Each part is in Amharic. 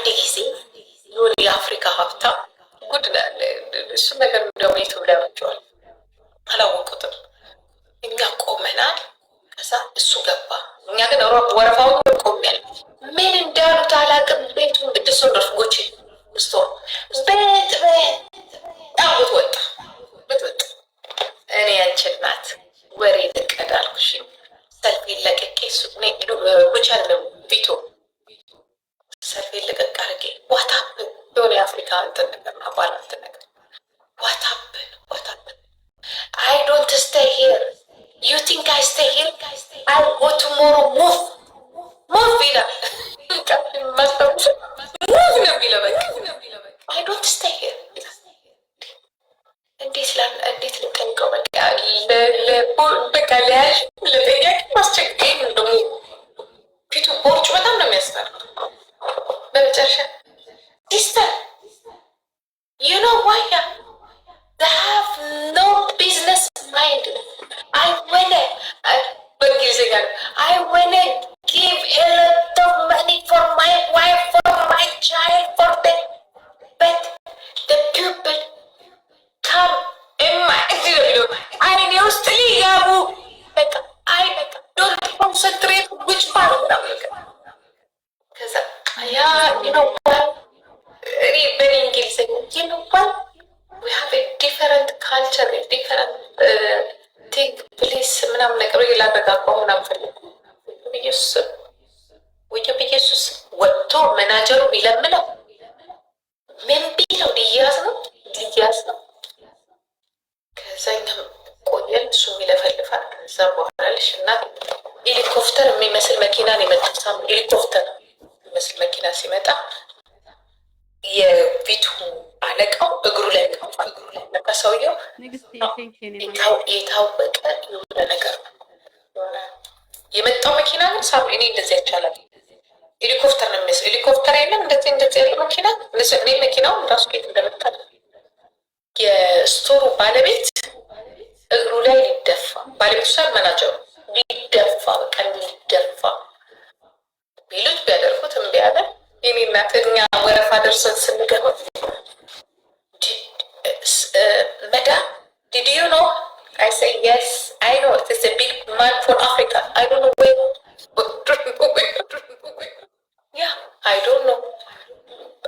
አንድ ጊዜ የሆነ የአፍሪካ ሀብታም ጉድ እሱ ነገር እንደውም ዩቱብ ላይ ወጥቷል፣ አላወቁትም። እኛ ቆመናል፣ ከዛ እሱ ገባ። እኛ ግን ወረፋውን ቆሜያል። ምን እንዳሉት አላውቅም። ቤቱ ቅድስት ወንዶች ስቶር ቤት ጣቡት ወጣ ብትወጣ እኔ ያንቺን ናት ወሬ ልቀድ አልኩሽ። ሰልፍ ለቀቄ ብቻ ነው ቪቶ ሰልፍ ለቀቅ አድርጌ ዋታብን የሆነ የአፍሪካ እንትን ነገር ነው አባል እንትን ነገር ዋታብን I don't stay here. You think I stay here? I'll go tomorrow. Move ይላል። move ነው የሚለው በቃ I don't stay here. እንዴት ልጠንቀው በቃ ለያዥ ለጠያቂ ማስቸገኝ ነው። ደግሞ ፊቱ ቦርጭ በጣም ነው የሚያስፈራው። በመጨረሻ ሲስተር you know why they have no business mind. I wanna give a lot of money for my wife, for my child, for them, but the people come in my I used to live I don't concentrate which part of America. Because you know what? Very engaging. You know what? We have a different culture, a different thing. Please, ምናምን ነገር ይላደጋቀው ምናምን ፈልጉ ኢየሱስ ወጥቶ መናጀሩ ቢለምነው ምን ቢለው ሊያዝ ነው። ከዛኛም ቆየን እሱ ይለፈልፋል። ከዛ በኋላ ልሽ እና ሄሊኮፕተር የሚመስል መኪና ነው የመጣው። ሄሊኮፕተር የሚመስል መኪና ሲመጣ የፊቱ አለቃው እግሩ ላይ ነካ። ሰውየው የታወቀ የሆነ ነገር ነው የመጣው መኪና ግን ሳብ እኔ እንደዚህ አይቻላል። ሄሊኮፕተር ነው የሚመስል ሄሊኮፕተር የለም እንደዚህ ያለ መኪና እኔ መኪናውን ራሱ ቤት እንደመጣ የስቶሩ ባለቤት እግሩ ላይ ሊደፋ ባለቤቱ ሳል መናጀሩ ሊደፋ በቃ ሊደፋ ቢሉት ቢያደርጉት እምቢ አለ። የኔ እናት እኛ ወረፋ ደርሰን ስንገባ madam, did you know? I say yes, I know it is a big man for Africa. I don't know where. Yeah, I don't know.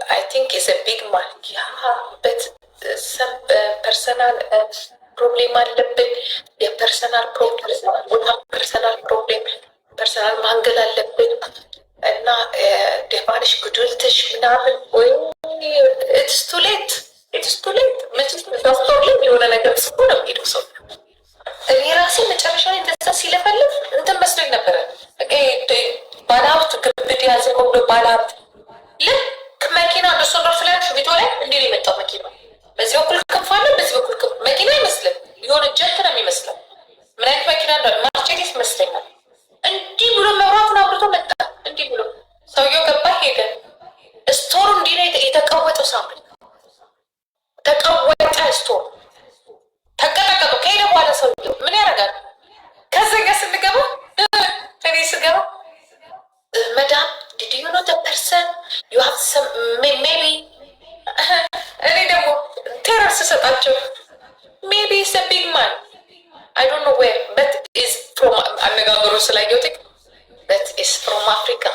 I think it's a big man. Yeah, but some personal problem አለብን። የፐርሰናል ፕሮብሌም ፐርሰናል ማንገል አለብን እና ደባንሽ ጉድልትሽ ምናምን ወይ it's too late መቼም ዶክተር ላይ የሆነ ነገር ስኮ ነው የሚሄደው ሰው። እኔ ራሴ መጨረሻ ላይ እንደዛ ሲለፈልፍ እንትን መስሎኝ ነበረ። ባለሀብት ግብድ ያዘ ብሎ ባለሀብት ልክ መኪና ዶሶዶር ፍላሽ ቪዲዮ ላይ እንዲህ ነው የመጣው መኪና። በዚህ በኩል ክንፍ አለ፣ በዚህ በኩል ክንፍ መኪና አይመስልም፣ የሆነ ጀት ነው የሚመስለው። ምን አይነት መኪና እንደሆነ ማርቼዲስ ይመስለኛል። እንዲህ ብሎ መብራቱን አብርቶ መጣ። እንዲህ ብሎ ሰውየው ገባ ሄደ። ስቶሩ እንዲህ ነው የተቀወጠው። ሳምፕል ተቀወጠ ስቶር ተቀጠቀጡ። ከሄደ በኋላ ሰውየው ምን ያደርጋል? ከዘጋ ስንገባ እኔ ስገባ madam, did you know the person you have some maybe እኔ ደግሞ ቴረር ስሰጣቸው maybe it's a big man I don't know where but is from አነጋገሩ ስላየሁት but is from Africa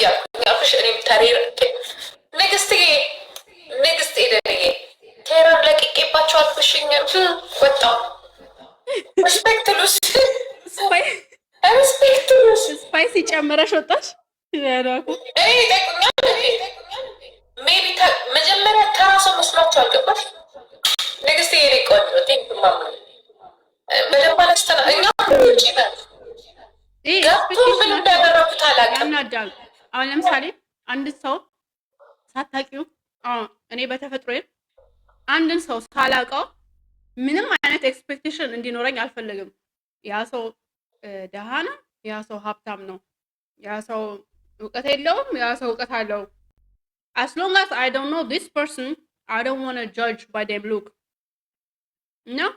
ያልኩሽ እኔም ታሪር ንግስት ኤደንዬ ቴረር ለቅቄባቸው አልኩሽኝ ወጣው ሪስፔክትሉስ ስፓይሲ ጨምረሽ ወጣሽ። ሜቢ መጀመሪያ ተራሶ መስሏቸው አልገባሽ። ንግስት የኔ ቆንጆ ቴንክማማ በደንብ አላስተና እኛ ውጭ ነን ገብቶ ምን እንዳደረጉት አላውቅም። አሁን ለምሳሌ አንድ ሰው ሳታውቂው እኔ በተፈጥሮዬ አንድን ሰው ሳላውቀው ምንም አይነት ኤክስፔክቴሽን እንዲኖረኝ አልፈለግም። ያ ሰው ደሃ ነው፣ ያ ሰው ሀብታም ነው፣ ያ ሰው እውቀት የለውም፣ ያ ሰው እውቀት አለው። as long as I don't know this person, I don't want to judge by their look. No?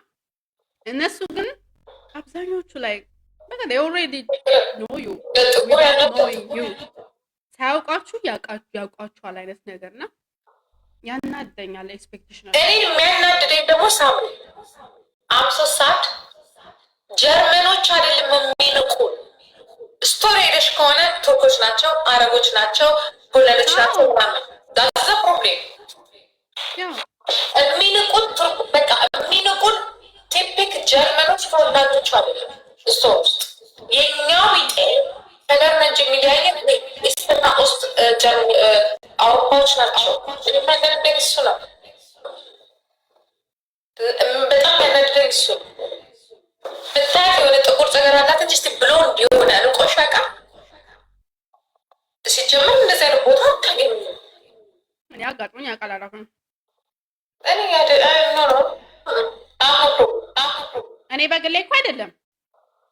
እነሱ ግን አብዛኞቹ ላይ በቃ they already know you without knowing you ሳያውቃችሁ ያውቋችኋል አይነት ነገርና ያናደኛል። ኤክስፔክቴሽን እኔ የሚያናድደኝ ደግሞ ሳምሪ አምሶ ሳድ ጀርመኖች አይደለም የሚንቁ ስቶሪ ሄደሽ ከሆነ ቱርኮች ናቸው፣ አረቦች ናቸው፣ ፖለንዶች ናቸው። ዳዛ ፕሮብሌም የሚንቁን በቃ የሚንቁን ቲፒክ ጀርመኖች ተወላጆች አይደለም። ስቶር ውስጥ የኛው ቢጤ ነገር ነጅ የሚለያየ ስትና ውስጥ አውሮፓዎች ናቸው። የሚያናድደኝ እሱ ነው። በጣም ያናድደኝ እሱ ነው። ብታያት የሆነ ጥቁር ጸገር አላት እንጂ እስቲ ብሎንድ የሆነ ንቆሻቃ ሲጀምር እንደዚህ አይነት ቦታ አታገኝ። እኔ አጋጥሞኝ ያውቃል አላውቅም። እኔ በግሌ እኮ አይደለም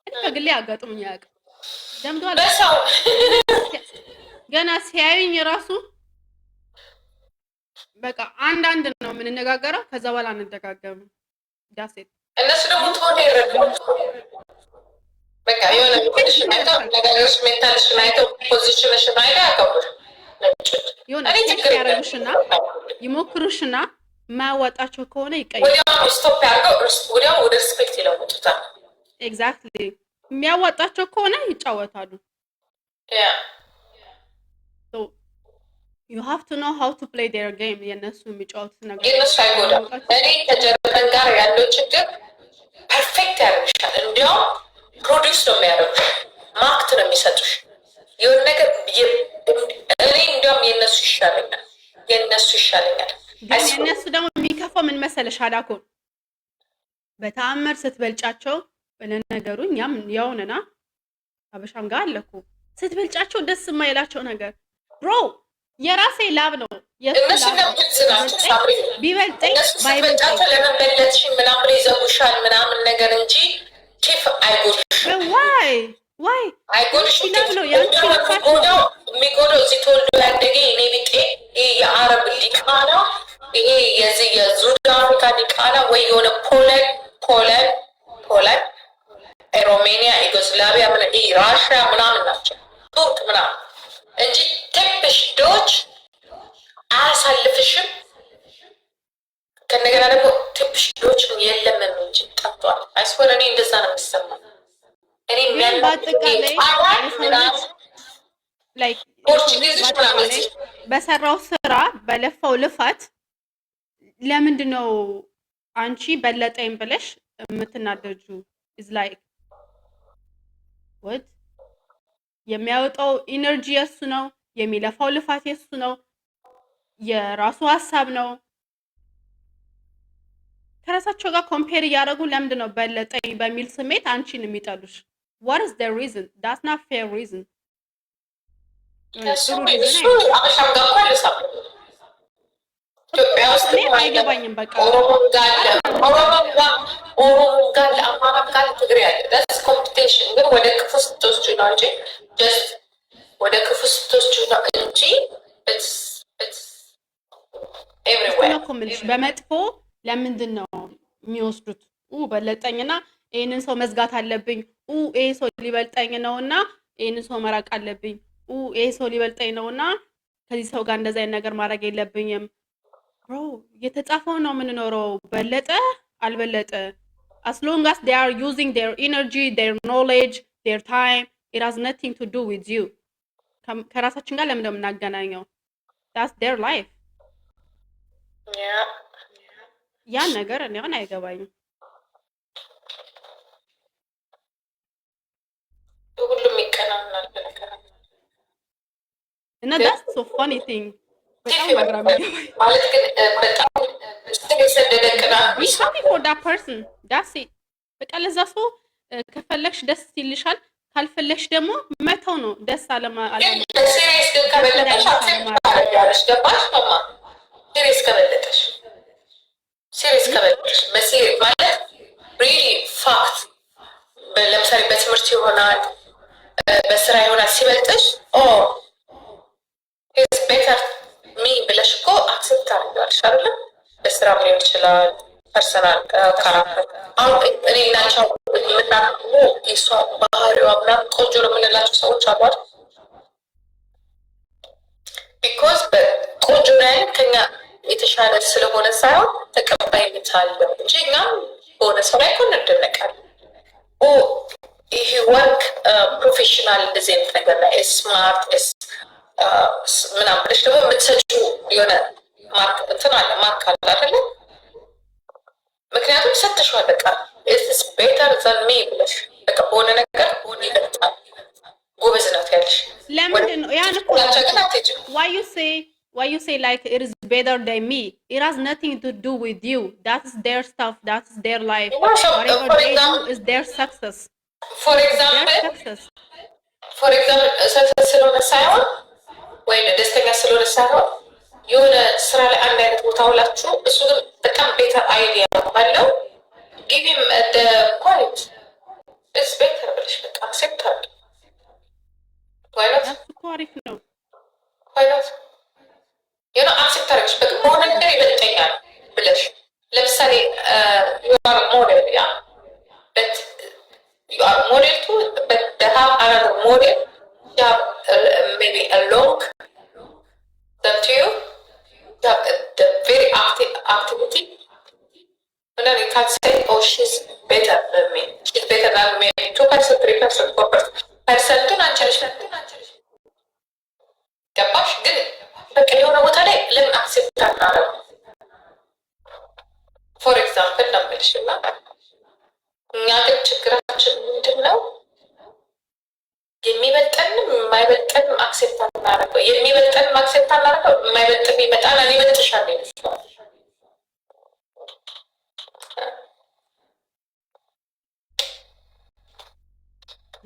በግሌ አጋጥሞኝ ያውቃል። ደምቷል በሰው ገና ሲያዩኝ ራሱ በቃ አንዳንድ ነው የምንነጋገረው፣ ከዛ በኋላ አንደጋገምም። ዳሴት እነሱ ደግሞ ትሆነ ይረዳል። በቃ የሆነ ሜንታልሽን አይተው ነገሮች ሜንታልሽን አይተው ፖዚሽንሽን አይተው ያከብሩ የሆነ ያረጉሽና ይሞክሩሽና ማያዋጣቸው ከሆነ ይቀየራል። ወዲያው ስቶፕ ያርገው ወዲያው ወደ ሪስፔክት ይለውጡታል። ኤግዛክትሊ የሚያዋጣቸው ከሆነ ይጫወታሉ። So you have to know how to play their game. የነሱ የሚጫወቱት ነገር የነሱ አይጎዳም። እኔ ከጀርመን ጋር ያለው ችግር ፐርፌክት ያደርግሻል። እንዲያውም ፕሮዲውስ ነው የሚያደርጉሽ፣ ማክት ነው የሚሰጡሽ የሆነ ነገር። እኔ እንዲያውም የነሱ ይሻለኛል። የነሱ ደግሞ የሚከፋው ምን መሰለሽ አዳኮ በተአምር ስትበልጫቸው ለነገሩ እኛም ያውነና አበሻም ጋር አለኩ ስትበልጫቸው ደስ የማይላቸው ነገር ብሮ የራሴ ላብ ነው እነሱ ቢበልጠኝ ባይበልጣቸው ለምን በለጥሽ ምናምን ይዘጉሻል ምናምን ነገር እንጂ ቲፍ አይጎድሽ ዋይ አይጎድሽ ነው የሚጎዳው እዚህ ተወልዶ ያደገ እኔ ቢጤ የአረብ ዲቃላ ይሄ የዚህ የዙድ አፍሪካ ዲቃላ ወይ የሆነ ፖላንድ ሮሜኒያ ዩጎስላቪያ ራሽያ ምናምን ናቸው ቱርክ ምናምን እንጂ ትንሽ ዶች አያሳልፍሽም። ከነገና ደግሞ ትንሽ ዶች የለም እንጂ ጠፍቷል። አይስወር እኔ እንደዛ ነው የሚሰማው። እኔ በሰራው ስራ በለፋው ልፋት ለምንድን ነው አንቺ በለጠኝ ብለሽ የምትናደጁ? ኢዝ ላይክ ወት የሚያወጣው ኢነርጂ የሱ ነው፣ የሚለፋው ልፋት የሱ ነው፣ የራሱ ሀሳብ ነው። ከራሳቸው ጋር ኮምፔር እያደረጉ ለምንድን ነው በለጠኝ በሚል ስሜት አንቺን የሚጠሉሽ? what is the reason? that's not fair reason. ኢትዮጵያ ውስጥ አይገባኝም። በቃ ኦሮሞም ጋር አማራም ጋር ትግሬ ያለ ዳስ ኮምፒቲሽን ግን ወደ ክፉ ስትወስጁ ነው እንጂ ጀስት ወደ ክፉ ስትወስጁ ነው እንጂ በመጥፎ ለምንድን ነው የሚወስዱት? በለጠኝና ይህንን ሰው መዝጋት አለብኝ፣ ይሄ ሰው ሊበልጠኝ ነውና ይህንን ሰው መራቅ አለብኝ፣ ይሄ ሰው ሊበልጠኝ ነውና ከዚህ ሰው ጋር እንደዚህ አይነት ነገር ማድረግ የለብኝም። ብሮ የተጻፈው ነው የምንኖረው። በለጠ አልበለጠ as long as they are using their energy, their knowledge, their time, it has nothing to do with you. ከራሳችን ጋር ለምን እንደምናገናኘው that's their life. ያ ነገር እኔ አሁን አይገባኝም። ሁሉም ይቀናናል በነገር እና that's so funny thing በጣም ማግራም ይገባኝ ማለት ግን በጣም ስለሰደደ ቅናት we happy for that person that's it። በቃ ለዛ ሰው ከፈለግሽ ደስ ይልሻል፣ ካልፈለግሽ ደግሞ መተው ነው። ደስ አለማ ሲሪየስ ግን ከበለጠሽ አትሰማሽ ገባሽ ማማ ሲሪየስ ከበለጠሽ በሲሪየስ ማለት ሪሊ ፋክት ለምሳሌ በትምህርት ይሆናል በስራ ይሆናል ሲበልጥሽ ኢዝ ቤተር ሚ ብለሽ እኮ አክሴፕት ታደርጊዋለሽ አይደለም? በስራም ሊሆን ይችላል ፐርሰናል ካራክተር። አሁን እኔ ናቸው የምናቅሙ የሷ ባህሪዋ ምናምን ቆንጆ ነው የምንላቸው ሰዎች አሉ አይደል? ቢኮዝ በቆንጆ ላይ ከኛ የተሻለ ስለሆነ ሳይሆን ተቀባይነት አለው እንጂ እኛም በሆነ ሰው ላይ እኮ እንደነቃለን። ይሄ ወርክ ፕሮፌሽናል እንደዚህ አይነት ነገር ላይ ስማርት ምናምን ብለሽ ደግሞ የምትሰጪው የሆነ ማርክ እንትን አለ ማርክ አለ አይደለ? ምክንያቱም ሰጥተሽዋል። በቃ ኢትስ ቤተር ዛን ሚ ብለሽ በቃ በሆነ ነገር ሆን ይበልጣል ጎበዝ ናት ያለሽ ለምንድን ነው ያን እኮ why you say like it is better than me? It has nothing to do with you. That is their stuff. That is their life. Whatever they do is their success. For example, success ስለሆነ ሳይሆን ወይ ደስተኛ ስለሆነ ሳይሆን የሆነ ስራ ላይ አንድ አይነት ቦታ ውላችሁ እሱ ግን በጣም ቤተር አይዲያ ባለው give him the point. It's better ብለሽ በቃ አክሴፕት አድርጊ። why not? አሪፍ ነው። why not? አክሴፕት አድርገሽ በቃ በሆነ ነገር ይበልጠኛል ብለሽ ለምሳሌ you are model, yeah, but you are model too, but they have another model, you have maybe a long that you have the very activity, and then you can't say, oh, she's better than me, she's better than me 2%, 3%, 4%. ፐርሰንቱን አንችልሽ ገባሽ? ግን በቃ የሆነ ቦታ ላይ ለምን አክሴፕት አናረው? ፎር ኤግዛምፕል ነምልሽ እና እኛ ግን ችግራችን ምንድን ነው? የሚበልጠንም የማይበልጠንም አክሴፕት አናረገው። የሚበልጠንም አክሴፕት አናረገው፣ የማይበልጠንም ይመጣል። እኔ በልጥሻለሁ ይመስላል።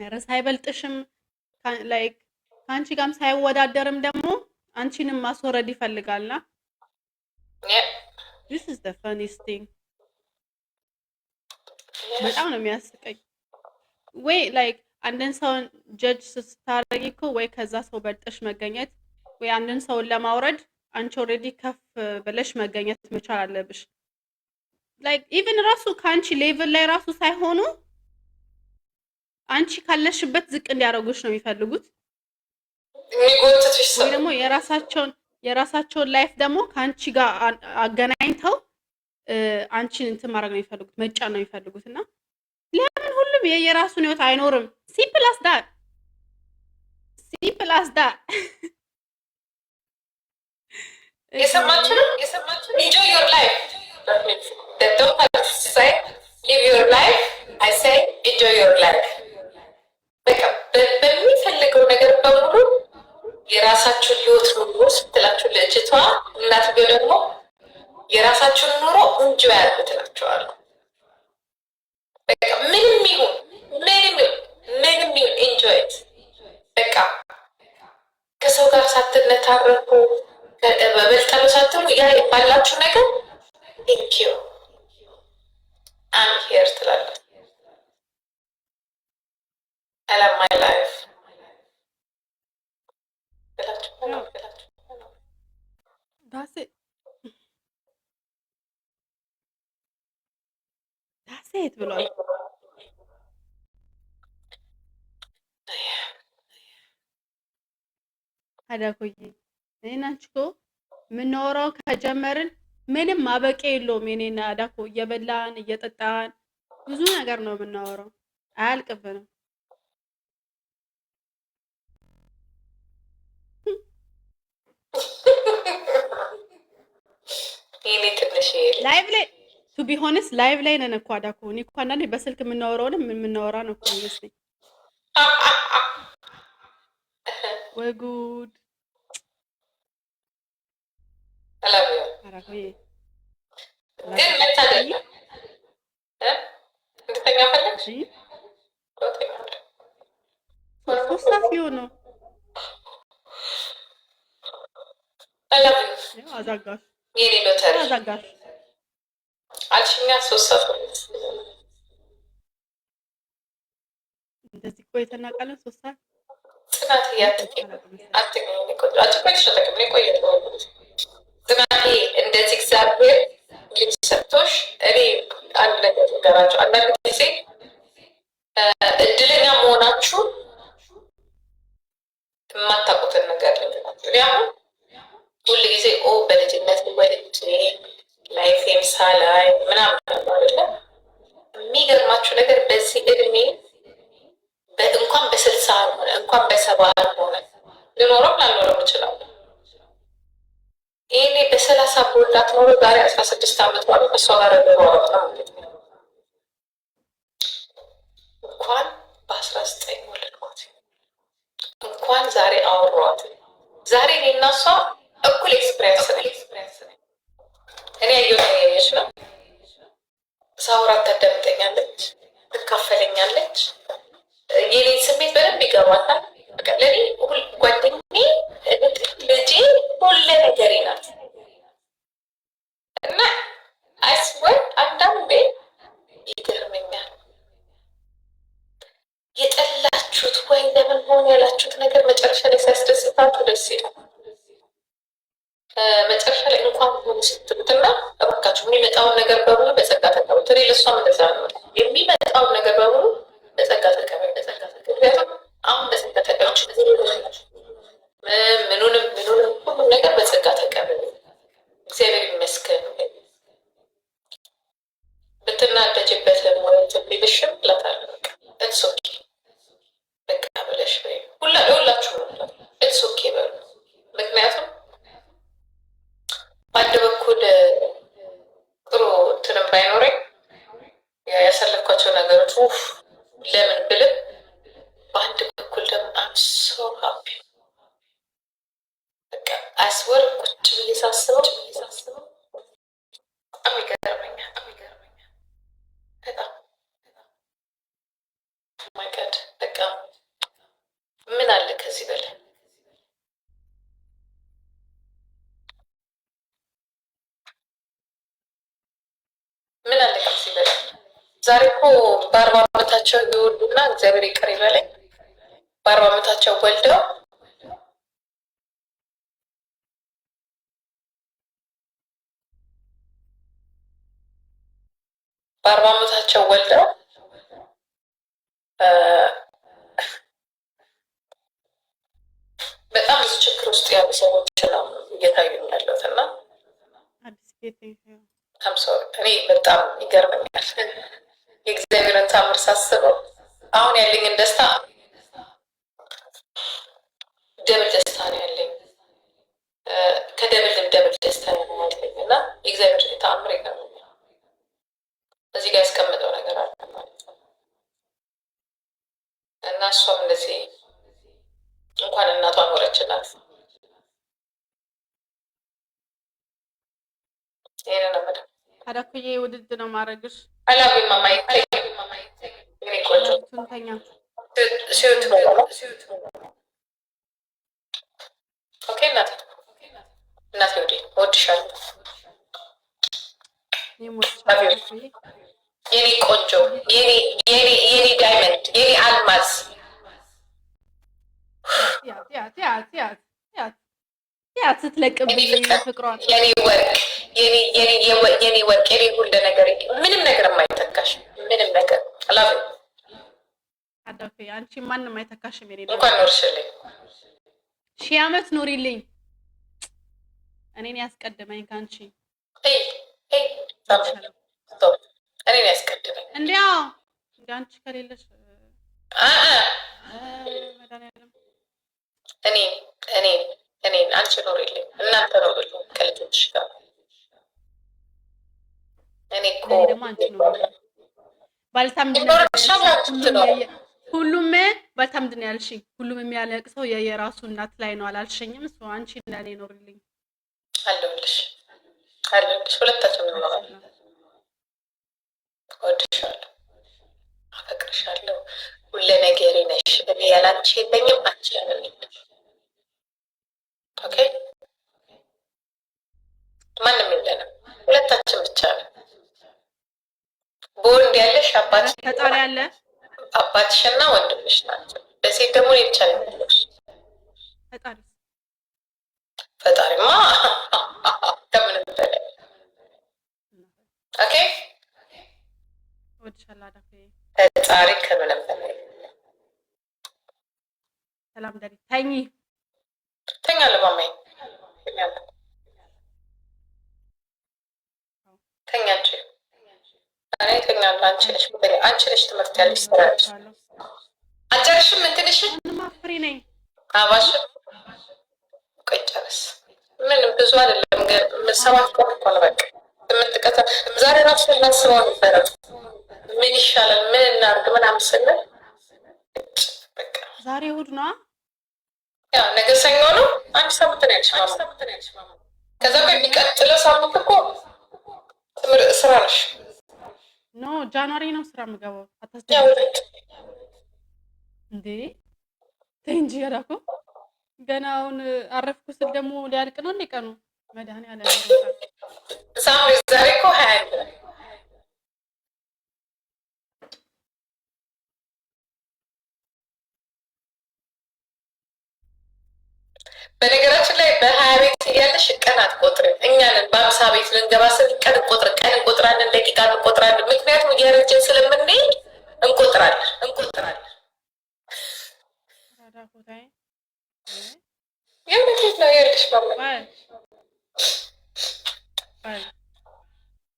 ርዕስ አይበልጥሽም ላይክ ከአንቺ ጋርም ሳይወዳደርም ደግሞ አንቺንም ማስወረድ ይፈልጋልና this is the funniest thing። በጣም ነው የሚያስቀኝ። ወይ ላይክ አንድን ሰውን ጀጅ ስታረጊ እኮ ወይ ከዛ ሰው በልጠሽ መገኘት ወይ አንድን ሰውን ለማውረድ አንቺ ኦልሬዲ ከፍ ብለሽ መገኘት መቻል አለብሽ። ላይክ ኢቭን ራሱ ከአንቺ ሌቭል ላይ ራሱ ሳይሆኑ አንቺ ካለሽበት ዝቅ እንዲያደርጉሽ ነው የሚፈልጉት። ወይ ደግሞ የራሳቸውን ላይፍ ደግሞ ከአንቺ ጋር አገናኝተው አንቺን እንትን ማድረግ ነው የሚፈልጉት፣ መጫን ነው የሚፈልጉት። እና ለምን ሁሉም የራሱን ህይወት አይኖርም? ሲምፕል አስ ዳት የሰማችሁ enjoy your life. Don't have to say live your life. I say enjoy your life. በቃ በሚፈልገው ነገር በሙሉ የራሳችሁን ህይወት ኑሮ ስትላችሁ ልጅቷ እናትየው ደግሞ የራሳችሁን ኑሮ እንጂ ያሉ ትላችኋል። በቃ ምንም ይሁን ኢንጆይ ኢት። በቃ ከሰው ጋር ሳትነታረኩ በበልጣሉ ሳትሉ ያ ባላችሁ ነገር ቴንክ ዩ አም ሄር ትላለች። I love my life. That's it ብሏል። አዳኮዬ እኔና አንቺ እኮ የምናወራው ከጀመርን ምንም ማበቂያ የለውም። የኔና አዳኮ እየበላን እየጠጣን ብዙ ነገር ነው የምናወራው፣ አያልቅብንም። ላይቭ ላይ ቱ ቢ ሆነስ ላይቭ ላይ ነን እኮ አዳኮ። እኔ እኮ አንዳንዴ በስልክ የምናወራውን የምናወራ ነው እኮ የሚመስለኝ። ወይ ጉድ! አራኮዬ ግን መታደል እንድተኛ ፈለግሽ? ሶስት ሰዓት ሊሆን ነው። አዛጋሽ የኔ ሎተሪ አዛጋሽ አልሽኛ። 3 ሰዓት እንደዚህ ቆይተና ቃለን 3 ሰዓት ጽናት ጽናቴ እንደዚህ እግዚአብሔር ልጅ ሰጥቶሽ እኔ አንድ ነገር ንገራቸው። አንዳንድ ጊዜ እድለኛ መሆናችሁ የማታውቁትን ነገር ልንገራችሁ። እኔ አሁን በልጅነት ወልጄ ላይፌም ሳላይ ምናምን አይደለ። የሚገርማችሁ ነገር በዚህ እድሜ እንኳን በ60 ሆነ እንኳን በ70 ሆነ ልኖረው ላልኖረው እችላለሁ። ይሄኔ በ30 በወልዳት ኖሮ ዛሬ 16 ዓመት ማለት እሷ ጋር ልኖረው ማለት ነው። እንኳን በ19 ወለድኳት፣ እንኳን ዛሬ አወሯት። ዛሬ እኔ እና እሷ እኩል ኤክስፕሪንስ ነኝ። እኔ ያየሁት ነው። ሳውራት ታዳምጠኛለች፣ ትካፈለኛለች፣ የኔን ስሜት በደንብ ይገባታል። በቃ ለእኔ ጓደኛዬ፣ ልጄ፣ ሁሉ ነገሬ ናት። እና አይስወር አንዳንዴ ይገርመኛል። የጠላችሁት ወይ ለምን ሆነ ያላችሁት ነገር መጨረሻ ላይ ሲያስደስታችሁ ደስ ይላል። መጨረሻ ላይ እንኳን ሆነ ስትሉትና እባካችሁ የሚመጣውን ነገር በሙሉ በጸጋ ተቀበሉት። እኔ ለእሷም እንደዛ ነው። የሚመጣውን ነገር በሙሉ በጸጋ ተቀበሉ። ምክንያቱም አሁን በጸጋ ተቀበሉ። ምኑንም ሁሉም ነገር በጸጋ ተቀበሉ። እግዚአብሔር ይመስገን። ብትናደጅበትም ወይ ትንቢልሽም ላታለ እትስ ኦኬ በቃ ብለሽ ወይ ሁላችሁ እትስ ኦኬ በሉ። ምክንያቱም በአንድ በኩል ጥሩ እንትንም ባይኖረኝ ያሳለፍኳቸው ነገሮች ውፍ ለምን ብልም፣ በአንድ በኩል ደግሞ አም ሶ ሃፒ። በቃ አስወር ቁጭ ብዬ ሳስበው በጣም ይገርመኛል። በጣም ማይቀድ በቃ ምን አለ ከዚህ በላይ? ምን አለ ከዚህ በላይ? ዛሬ እኮ በ40 ዓመታቸው ይወልዱና እግዚአብሔር ይቅር ይበለኝ፣ በ40 ዓመታቸው ወልደው በጣም ብዙ ችግር ውስጥ ያሉ ሰዎች ነው እየታዩኝ ያሉት እና እኔ በጣም ይገርመኛል የእግዚአብሔርን ታምር ሳስበው። አሁን ያለኝን ደስታ ደብል ደስታ ነው ያለኝ፣ ከደብል ደስታ ነው ያለኝ እና የእግዚአብሔር ታምር ይገርመኛል። እዚህ ጋር ያስቀምጠው ነገር አለ ማለት ነው እና እሷም እንደዚህ እንኳን እናቷ ኖረችላት። ይሄን ነው ማለት አዳኩዬ ውድድ ነው ማረግሽ። አላዊ ማማይ እኔ ቆንጆ ቱንተኛ ሲዩት ኦኬ እናቴ ወዴ ወድሻለሁ። የኔ ቆንጆ፣ የኔ ዳይመንድ፣ የኔ አልማዝ ስትለቅብኝ ፍቅሯን የኔ ወርቅ፣ የኔ ወርቅ፣ የኔ ሁሉ ነገር፣ ምንም ነገር የማይተካሽ ምንም ነገር አላፍ አዳፌ አንቺ ማንም አይተካሽም። የኔ እንኳን ኖርሽልኝ፣ 1000 ዓመት ኖሪልኝ። እኔን ያስቀድመኝ ካንቺ እኔን ያስቀድመኝ እንዲያው አንቺ ከሌለሽ መድኃኒዓለም እኔን አንቺ ኖሪልኝ፣ እናንተ ኖሪልኝ ከልጆች ጋር። እኔ እኮ ባልታም ሁሉም ባልታም ምንድን ነው ያልሽኝ? ሁሉም የሚያለቅሰው የራሱ እናት ላይ ነው አላልሽኝም? እሱ አንቺ ለኔ ኖሪልኝ። አለሁልሽ፣ ሁለታችንም እንኖራለን። እወድሻለሁ፣ አፈቅርሻለሁ፣ ሁሉ ነገሬ ነሽ። እኔ ያላንቺ የለኝም፣ አንቺ ያለኝ ኦኬ። ማንም የለንም፣ ሁለታችን ብቻ ነው። በወንድ ያለሽ ፈጣሪ አለ፣ አባትሽና ወንድምሽ ናቸው። በሴት ደግሞ እኔ ብቻ ነው ያለሽ። ፈጣሪማ ከምንም በላይ ኦኬ። ፈጣሪ ከምንም በላይ ሰላም ደሪ ተኛ ለማማይ ተኛ እንጂ እኔ እተኛለሁ። አንቺ ነሽ ትምህርት ያለሽ ስራሽ አጨርሽም እንትንሽን ፍሪ ነኝ አባሽ ቆይ ጨርስ። ምንም ብዙ አይደለም ግን 7 ቀን እኮ ነው በቃ 8 ቀን። ዛሬ ራሱ እናስበው ነበረ ምን ይሻላል ምን እናድርግ ምናምን ስንል በቃ ዛሬ እሑድ ነው። ያው ነገ ሰኞ ነው። አንድ ሳምንት ነው ያልሽ ማማ። ከዛ በሚቀጥለው ሳምንት እኮ ስራ ነሽ። ኖ ጃንዋሪ ነው ስራ የምገባው። ያውልት እንዴ ተይ እንጂ ያዳኮ ገና አሁን አረፍኩ ስል ደግሞ ሊያልቅ ነው እንዴ ቀኑ? መድኃኒዓለም ሳምሪ ዛሬ እኮ 20 በነገራችን ላይ በ20 ቤት እያለሽ ቀን አትቆጥርም። እኛንን በ50 ቤት ልንገባ ስል ቀን እንቆጥራለን፣ ደቂቃ እንቆጥራለን። ምክንያቱም እያረጀን ስለምንሄድ እንቆጥራለን። የምትሄድ ነው ያለሽ ማማ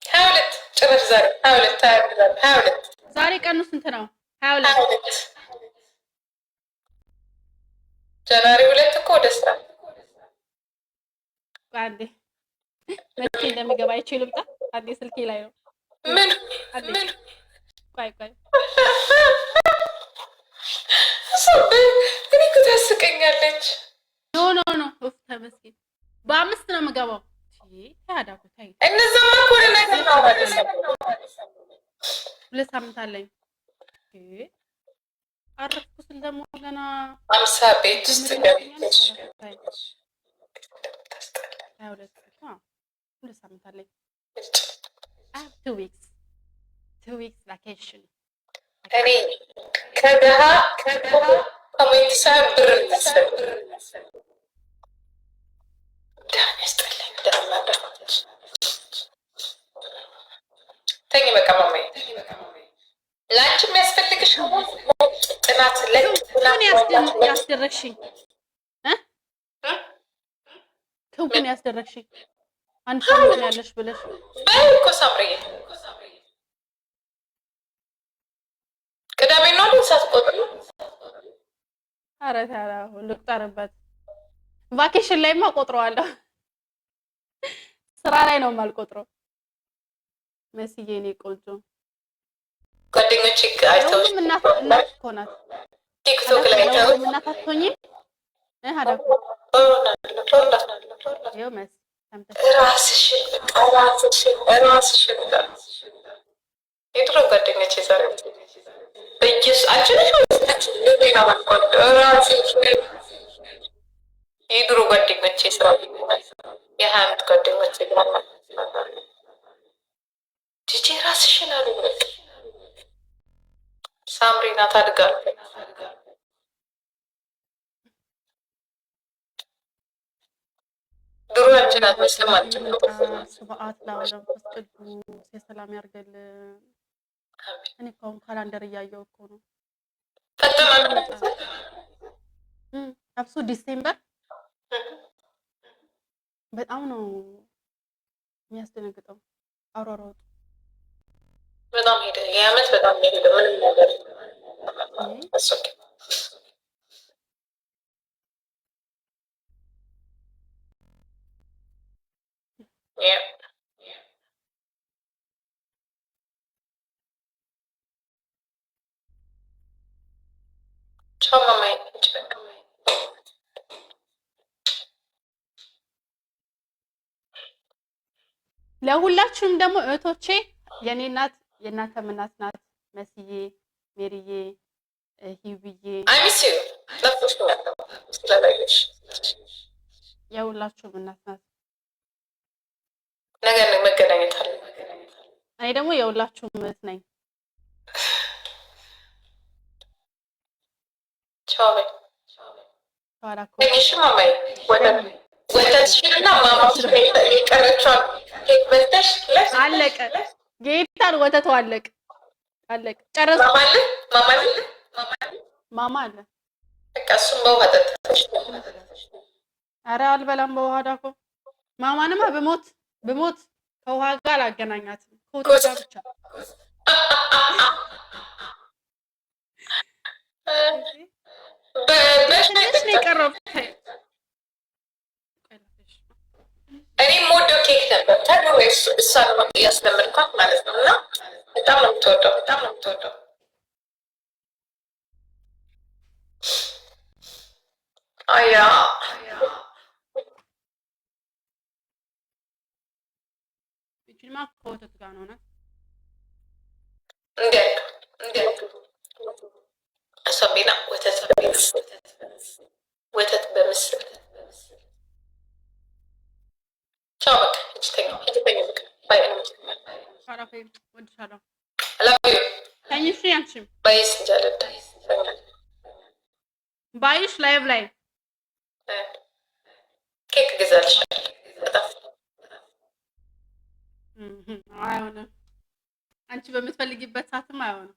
22 ጭራሽ ዛሬ 22 ዛሬ ቀኑ ስንት ነው? 22 ጃንዋሪ 2 እኮ ወደ ስራ አንዴ መቼ እንደሚገባ አይችልም። አንዴ ስልኬ ላይ ነው። ምን ቆይ እኔ እኮ ታስቀኛለች። ኖ ተመስገን። በ5 ነው የምገባው። ታዳኩ ታይ እነዛማ እኮ ነገር ነው ማለት ነው። 2 ሳምንት አለኝ። አረፍኩ ስል ደግሞ ገና 50 ቤት ውስጥ ገብተሽ 2 ሳምንት አለኝ። 2 weeks vacation። እኔ ከደሃ ከሞይሳ ብር መሰል ዳን ያስጠላኝ ደማዳች ተኝ በቃ ማማዬ ላንቺ የሚያስፈልግሽ ጥናት ያስደረግሽኝ ክውን ያስደረግሽኝ አንድ ሳምንት ያለሽ ብለሽ በይ እኮ ሳምሪዬ ቅዳሜ ነው ሳትቆጥሪ ኧረ ታዲያ ልቁጠርበት። ቫኬሽን ላይማ ቆጥረዋለሁ። ስራ ላይ ነው የማልቆጥረው። መስዬ እኔ ቆንጆ ጓደኞቼ አይተውሽ እናት እኮ ናት። ቲክቶክ ላይ አይተው እናት አትሆኚም ሀዳኩ ይኸው መስ ራስሽን የድሮ ጓደኞቼ ዛሬ በየሱ አንቺ ነሽ ሌላ የድሮ ጓደኞቼ ስራ የ20 ዓመት ጓደኞቼ ጂጂ ራስሽን አሉ ሳምሪ ናት አድጋለሁ። ድሮ አንቺ ናት መስለማችሁ ስብዓት ለመንፈስ ቅዱስ የሰላም ያርገልን። እኔ እኮ አሁን ካላንደር እያየሁ እኮ ነው። አብሶ ዲሴምበር በጣም ነው የሚያስደነግጠው። አሯሯጡ በጣም ሄደ። የዓመት በጣም ሄደ። ምንም ነገር ቻው ማማዬ። ለሁላችሁም ደግሞ እህቶቼ የኔ እናት የእናንተም እናት ናት። መስዬ፣ ሜሪዬ፣ ሂብዬ የሁላችሁም እናት ናት። ነገር መገናኘት አለ። እኔ ደግሞ የሁላችሁም እህት ነኝ። ቻው በይ። እሺ ማማዬ ወተትሽንና ማማሽን የቀረችውን ኬክ በልተሽ አለቀ። ጌታን ወተቱ አለቀ። ጨረስኩ። ማማ አለ። በቃ እሱም በውሃ ጠጥተሽ። ኧረ አልበላም በውሃ ዳኮ። ማማንማ ብሞት ከውሃ ጋር አላገናኛትም፣ ከወተት ጋር ብቻ። ትንሽ ነው የቀረው። እኔ የምወደው ኬክ ነበር ታዲያ እሷ ነው ያስለመድኳት ማለት ነው። እና በጣም ነው የምትወደው። አያ ይችማ ከወተት ጋር ነው ናት። እንዴት አሰቢና ወተት በምስል ቻው በቃ እጅተኛ በቃ ባይ ነው አራፌ ወድሻለሁ። አላፊ ታኝሽ ያንቺም ባይስ እንጃለዳ ባይሽ ላይቭ ላይ ኬክ ገዛልሽ በጣም አይሆንም። አንቺ በምትፈልጊበት ሰዓትም አይሆንም።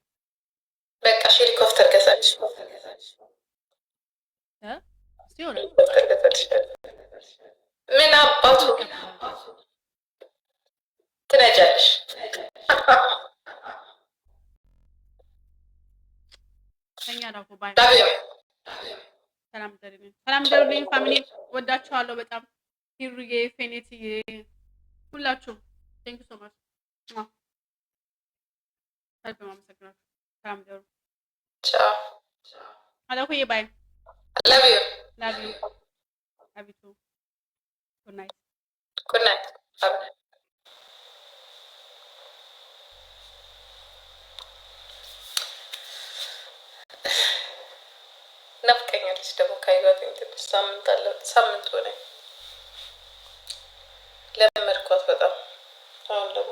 በቃ ሄሊኮፕተር ገዛልሽ ሲሆን ምን አባቱ ትነጃለሽ? ከኛ ዳቦ ባይ ሰላም ደሩልኝ ፋሚሊ፣ ወዳችኋለሁ በጣም ሂሩዬ፣ ፌኔትዬ፣ ሁላችሁም ቴንክ ሶ ማች ከልብ ማመሰግናችሁ። ሰላም ደሩ። ቻው አላኩዬ ባይ ላቭ ዩ ቱ ጉድ ናይት ናፍቀኛለች ደግሞ ካይባት ሳምንት ሆነኝ። ለመድኳት በጣም አሁን ደግሞ